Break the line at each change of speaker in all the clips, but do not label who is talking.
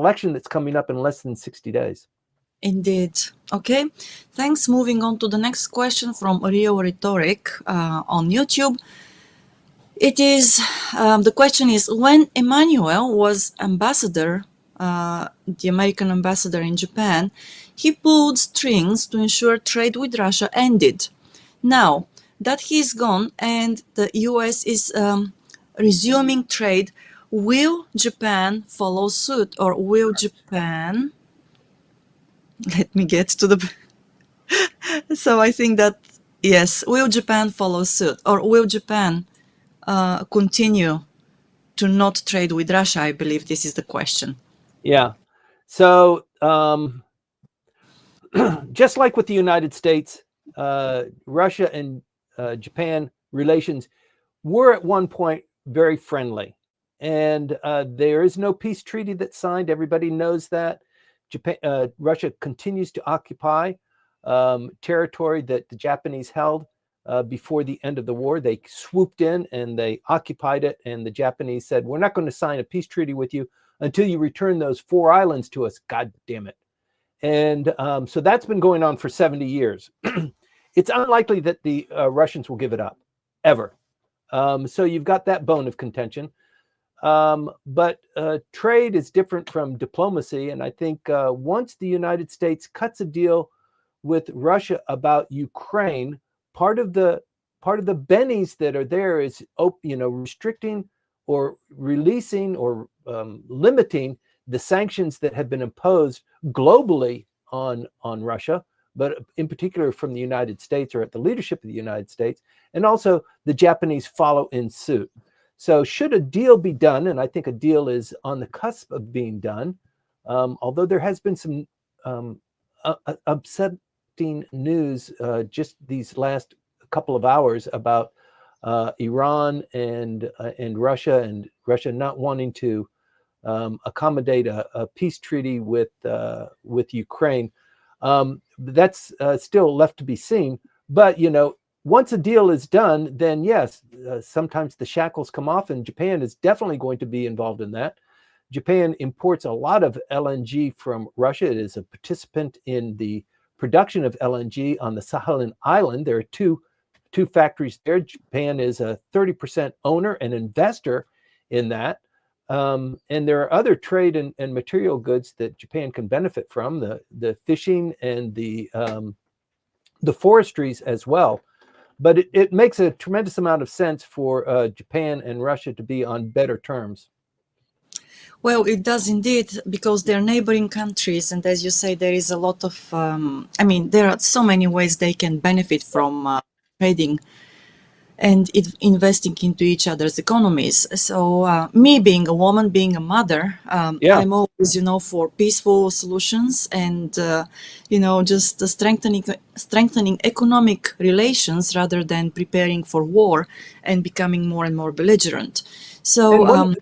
election that's coming up in less than 60 days.
Indeed. Okay, thanks. Moving on to the next question from Rio Rhetoric on YouTube. It is, the question is, when Emmanuel was ambassador, the American ambassador in Japan, he pulled strings to ensure trade with Russia ended. Now that he's gone and the US is resuming trade, will Japan follow suit, or will Japan... Let me get to the... So I think that, yes, will Japan follow suit, or will Japan continue to not trade with Russia? I believe this is the question.
Yeah. So just like with the United States, Russia and Japan relations were at one point very friendly. And there is no peace treaty that's signed. Everybody knows that. Russia continues to occupy territory that the Japanese held before the end of the war. They swooped in and they occupied it. And the Japanese said, we're not going to sign a peace treaty with you until you return those 4 islands to us. God damn it. And so that's been going on for 70 years. It's unlikely that the Russians will give it up, ever. So you've got that bone of contention. But trade is different from diplomacy. And I think once the United States cuts a deal with Russia about Ukraine, part of the bennies that are there is, restricting or releasing or limiting the sanctions that have been imposed globally on Russia, but in particular from the United States or at the leadership of the United States, and also the Japanese follow in suit. So should a deal be done, and I think a deal is on the cusp of being done, although there has been some upsetting news just these last couple of hours about Iran and Russia not wanting to accommodate a peace treaty with Ukraine. That's still left to be seen. But once a deal is done, then yes, sometimes the shackles come off, and Japan is definitely going to be involved in that. Japan imports a lot of LNG from Russia. It is a participant in the production of LNG on the Sakhalin Island. There are two factories there. Japan is a 30% owner and investor in that. And there are other trade and material goods that Japan can benefit from, the fishing and the forestries as well. But it makes a tremendous amount of sense for Japan and Russia to be on better terms.
Well, it does indeed, because they're neighboring countries. And as you say, there is a lot of, there are so many ways they can benefit from trading and investing into each other's economies. So me being a woman, being a mother, I'm always, for peaceful solutions and, just strengthening economic relations rather than preparing for war and becoming more and more belligerent. So,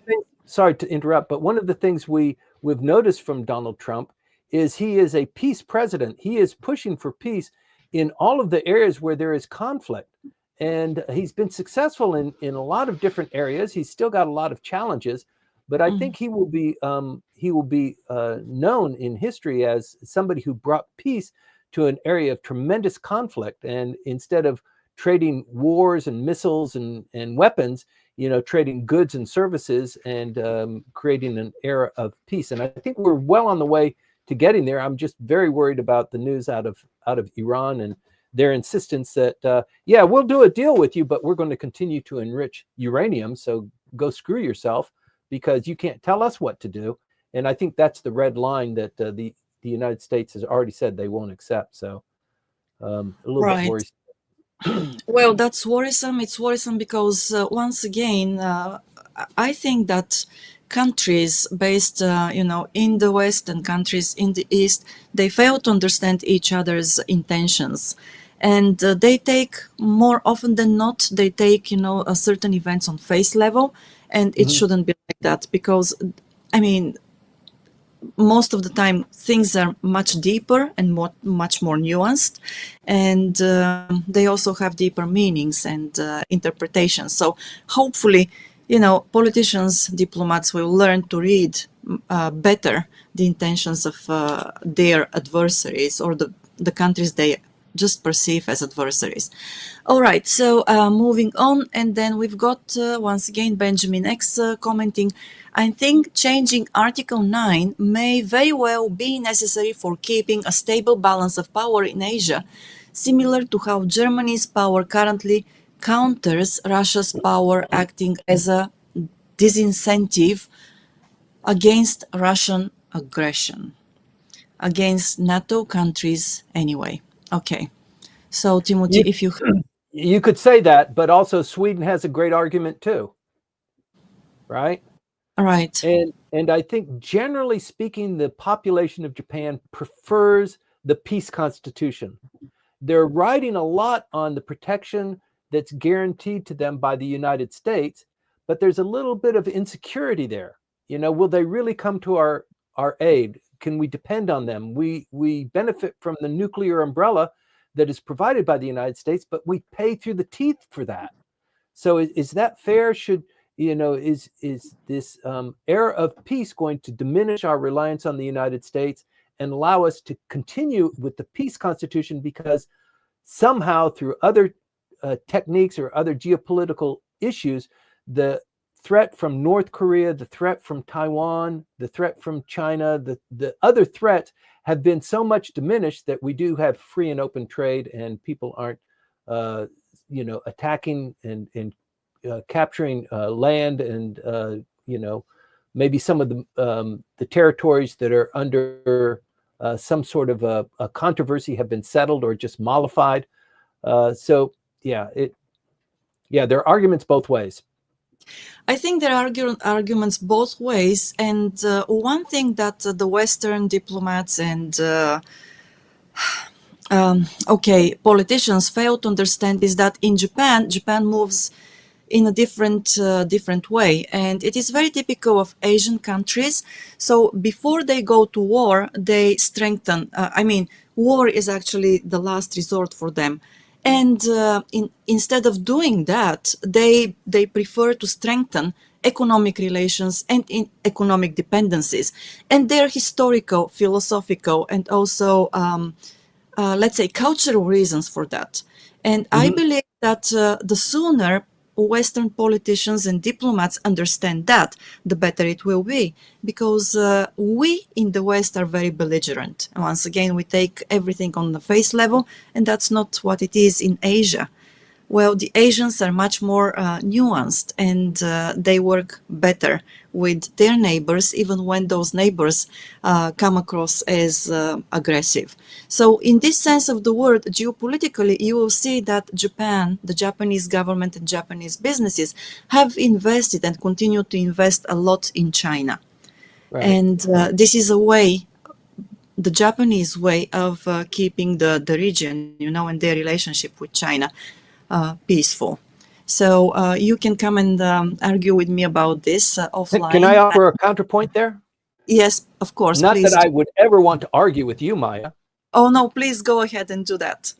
sorry to interrupt, but one of the things we've noticed from Donald Trump is he is a peace president. He is pushing for peace in all of the areas where there is conflict. And he's been successful in a lot of different areas. He's still got a lot of challenges, but I think he will be known in history as somebody who brought peace to an area of tremendous conflict. And instead of trading wars and missiles and weapons, trading goods and services and creating an era of peace. And I think we're well on the way to getting there. I'm just very worried about the news out of Iran and their insistence that, we'll do a deal with you, but we're going to continue to enrich uranium. So go screw yourself, because you can't tell us what to do. And I think that's the red line that the United States has already said they won't accept. So a little bit worrisome.
Well, that's worrisome. It's worrisome because once again, I think that countries based, in the West and countries in the East, they fail to understand each other's intentions. And they take, more often than not, they take, certain events on face level. And it shouldn't be like that, because, most of the time things are much deeper and much more nuanced. And they also have deeper meanings and interpretations. So hopefully, politicians, diplomats will learn to read better the intentions of their adversaries or the countries they just perceive as adversaries. All right, so moving on, and then we've got once again Benjamin X commenting, I think changing Article 9 may very well be necessary for keeping a stable balance of power in Asia, similar to how Germany's power currently counters Russia's power, acting as a disincentive against Russian aggression, against NATO countries anyway. Okay, so Timothy,
You,
if you...
you could say that, but also Sweden has a great argument too, right?
Right.
And I think generally speaking, the population of Japan prefers the peace constitution. They're riding a lot on the protection that's guaranteed to them by the United States, but there's a little bit of insecurity there. Will they really come to our aid? Can we depend on them? We benefit from the nuclear umbrella that is provided by the United States, but we pay through the teeth for that. So is that fair? Is this era of peace going to diminish our reliance on the United States and allow us to continue with the peace constitution because somehow through other techniques or other geopolitical issues, the threat from North Korea, the threat from Taiwan, the threat from China, the other threats have been so much diminished that we do have free and open trade and people aren't, attacking and capturing land and, maybe some of the territories that are under some sort of a controversy have been settled or just mollified. So there are arguments both ways.
I think there are arguments both ways, and one thing that the Western diplomats and politicians fail to understand is that in Japan moves in a different way, and it is very typical of Asian countries. So before they go to war, they strengthen. War is actually the last resort for them, and instead of doing that, they prefer to strengthen economic relations and economic dependencies, and their historical, philosophical, and also let's say cultural reasons for that. And I believe that the sooner Western politicians and diplomats understand that, the better it will be, because we in the West are very belligerent. Once again, we take everything on the face level, and that's not what it is in Asia. Well, the Asians are much more nuanced, and they work better with their neighbors, even when those neighbors come across as aggressive. So in this sense of the word, geopolitically, you will see that Japan, the Japanese government and Japanese businesses have invested and continue to invest a lot in China.
Right.
And this is a way, the Japanese way of keeping the region, and their relationship with China peaceful. So you can come and argue with me about this offline.
Can I offer a counterpoint there?
Yes, of course.
Not
please
that I would ever want to argue with you, Maya.
Oh, no, please go ahead and do that.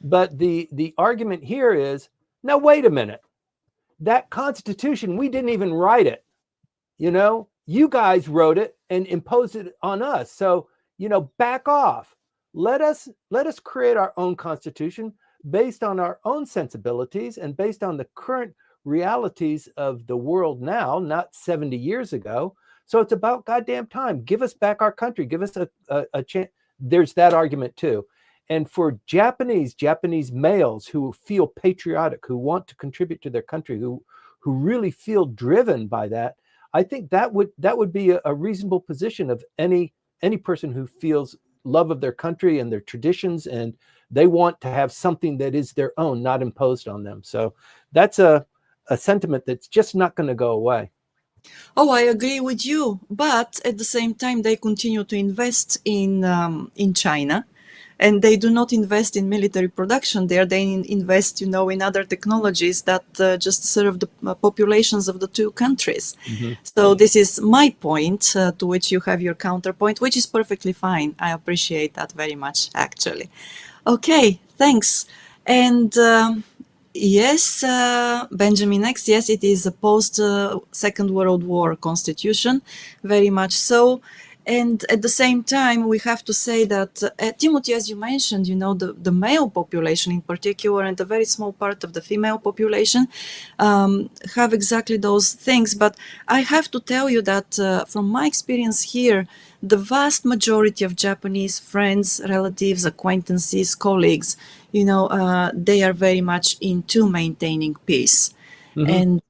But the argument here is, now, wait a minute. That Constitution, we didn't even write it. You guys wrote it and imposed it on us. So, back off. Let us create our own Constitution based on our own sensibilities and based on the current realities of the world now, not 70 years ago. So it's about goddamn time. Give us back our country. Give us a chance. There's that argument too. And for Japanese males who feel patriotic, who want to contribute to their country, who really feel driven by that, I think that would be a reasonable position of any person who feels love of their country and their traditions, and they want to have something that is their own, not imposed on them. So that's a sentiment that's just not going to go away.
Oh, I agree with you. But at the same time, they continue to invest in China, and they do not invest in military production there. They invest, in other technologies that just serve the populations of the two countries. So this is my point, to which you have your counterpoint, which is perfectly fine. I appreciate that very much, actually. Okay, thanks. And Yes, Benjamin X. Yes, it is a post Second World War constitution, very much so. And at the same time, we have to say that, Timothy, as you mentioned, the male population in particular and a very small part of the female population have exactly those things. But I have to tell you that from my experience here, the vast majority of Japanese friends, relatives, acquaintances, colleagues, they are very much into maintaining peace.
Hmm.
And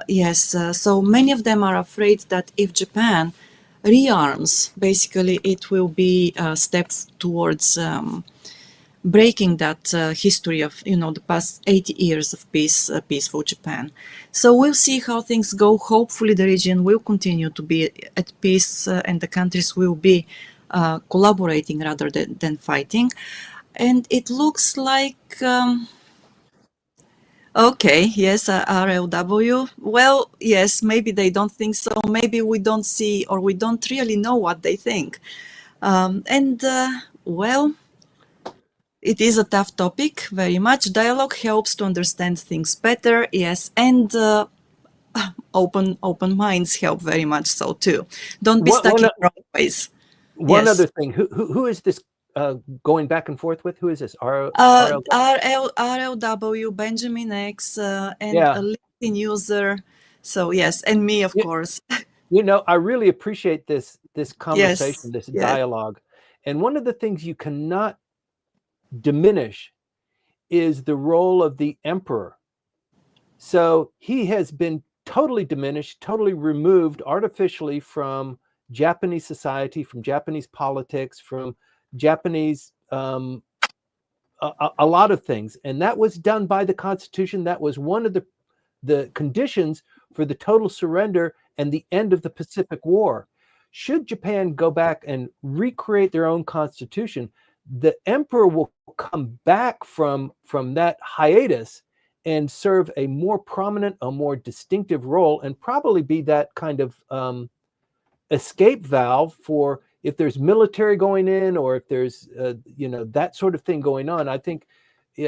yes, so many of them are afraid that if Japan rearms, basically it will be a step towards breaking that history of the past 80 years of peaceful Japan. So we'll see how things go. Hopefully the region will continue to be at peace, and the countries will be collaborating rather than fighting. And it looks like okay, yes, RLW. Well, yes, maybe they don't think so. Maybe we don't see or we don't really know what they think. And well, it is a tough topic, very much. Dialogue helps to understand things better, yes, and open minds help very much so too. Don't be
One,
stuck
one,
in your own ways.
one
Yes.
other thing. Who is this going back and forth with? Who is this? RL?
RLW, Benjamin X, and a
Yeah.
LinkedIn user. So yes, and me, of
You,
course.
I really appreciate this conversation,
Yes,
this
yes.
dialogue. And one of the things you cannot diminish is the role of the emperor. So he has been totally diminished, totally removed artificially from Japanese society, from Japanese politics, from Japanese a lot of things. And that was done by the Constitution. That was one of the conditions for the total surrender and the end of the Pacific War. Should Japan go back and recreate their own constitution, the emperor will come back from that hiatus and serve a more prominent, a more distinctive role, and probably be that kind of escape valve for if there's military going in, or if there's that sort of thing going on. I think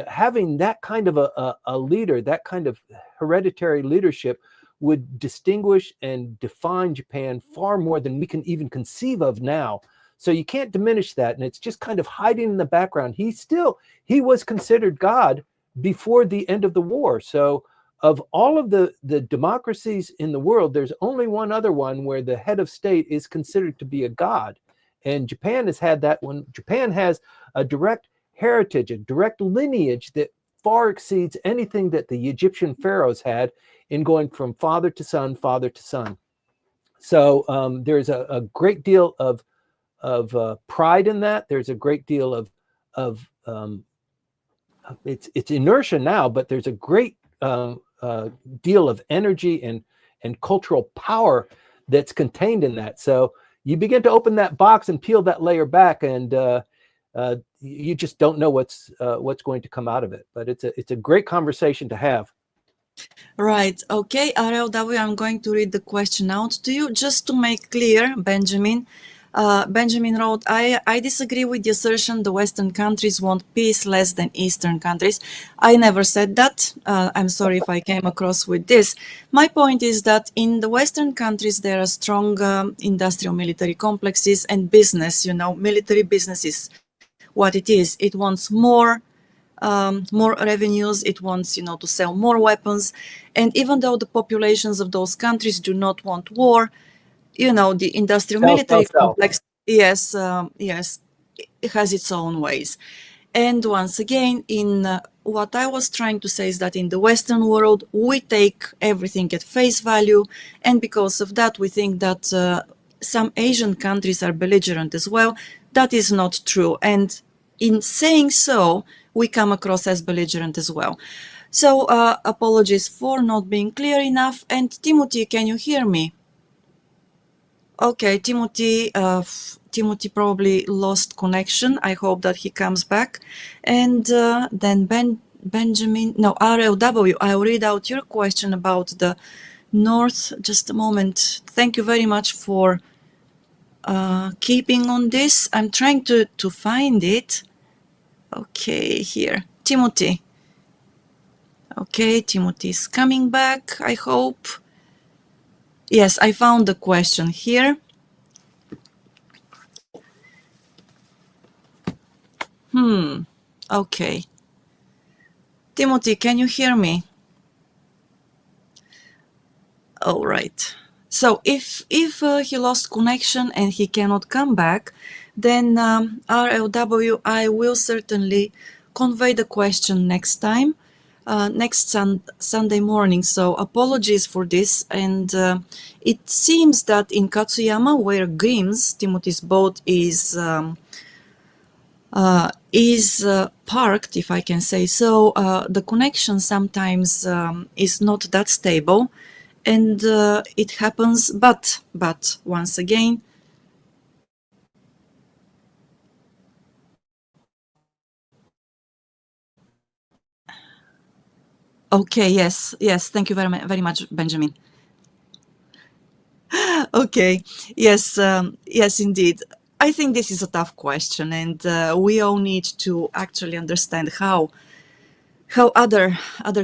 having that kind of a leader, that kind of hereditary leadership, would distinguish and define Japan far more than we can even conceive of now. So you can't diminish that, and it's just kind of hiding in the background. He was considered God before the end of the war. So of all of the democracies in the world, there's only one other one where the head of state is considered to be a god. And Japan has had that one. Japan has a direct heritage, a direct lineage that far exceeds anything that the Egyptian pharaohs had in going from father to son, father to son. So there's a great deal of pride in that. There's a great deal of it's inertia now, but there's a great deal of energy and cultural power that's contained in that. So you begin to open that box and peel that layer back, and you just don't know what's going to come out of it. But it's a great conversation to have.
Right. Okay, RLW, I'm going to read the question out to you just to make clear, Benjamin. Benjamin wrote, I disagree with the assertion the Western countries want peace less than Eastern countries. I never said that. I'm sorry if I came across with this. My point is that in the Western countries, there are strong industrial military complexes and business, military business is what it is. It wants more revenues. It wants, to sell more weapons. And even though the populations of those countries do not want war, the industrial
Sell, sell,
military
sell.
complex, yes, yes, it has its own ways. And once again, in what I was trying to say is that in the Western world, we take everything at face value. And because of that, we think that some Asian countries are belligerent as well. That is not true. And in saying so, we come across as belligerent as well. So apologies for not being clear enough. And Timothy, can you hear me? Okay, Timothy probably lost connection. I hope that he comes back. And then Benjamin, no, RLW, I'll read out your question about the North. Just a moment. Thank you very much for keeping on this. I'm trying to find it. Okay, here. Timothy. Okay, Timothy is coming back, I hope. Yes, I found the question here. Okay. Timothy, can you hear me? All right. So if he lost connection and he cannot come back, then RLW, I will certainly convey the question next time, next Sunday morning. So apologies for this. And it seems that in Katsuyama, where Grimm's, Timothy's boat, is parked, if I can say so, the connection sometimes is not that stable, and it happens. But once again, okay, yes, thank you very much, Benjamin. Okay, yes, indeed. I think this is a tough question, and we all need to actually understand how other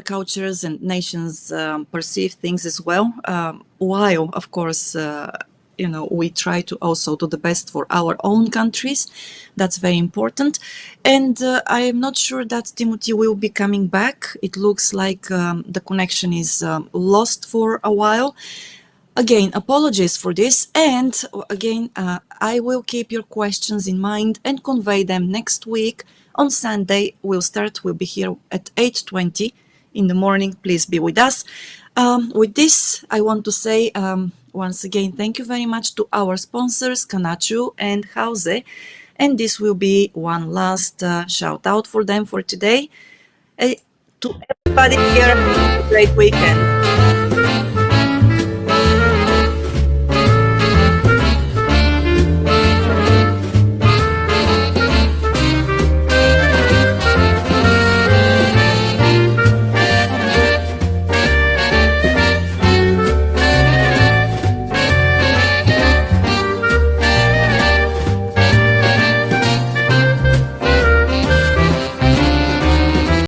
cultures and nations perceive things as well. While, of course, we try to also do the best for our own countries. That's very important. And I am not sure that Timothy will be coming back. It looks like the connection is lost for a while. Again, apologies for this. And again, I will keep your questions in mind and convey them next week. On Sunday, we'll be here at 8:20 in the morning. Please be with us. With this, I want to say once again, thank you very much to our sponsors, Kanachu and Hause. And this will be one last shout out for them for today. To everybody here, have a great weekend.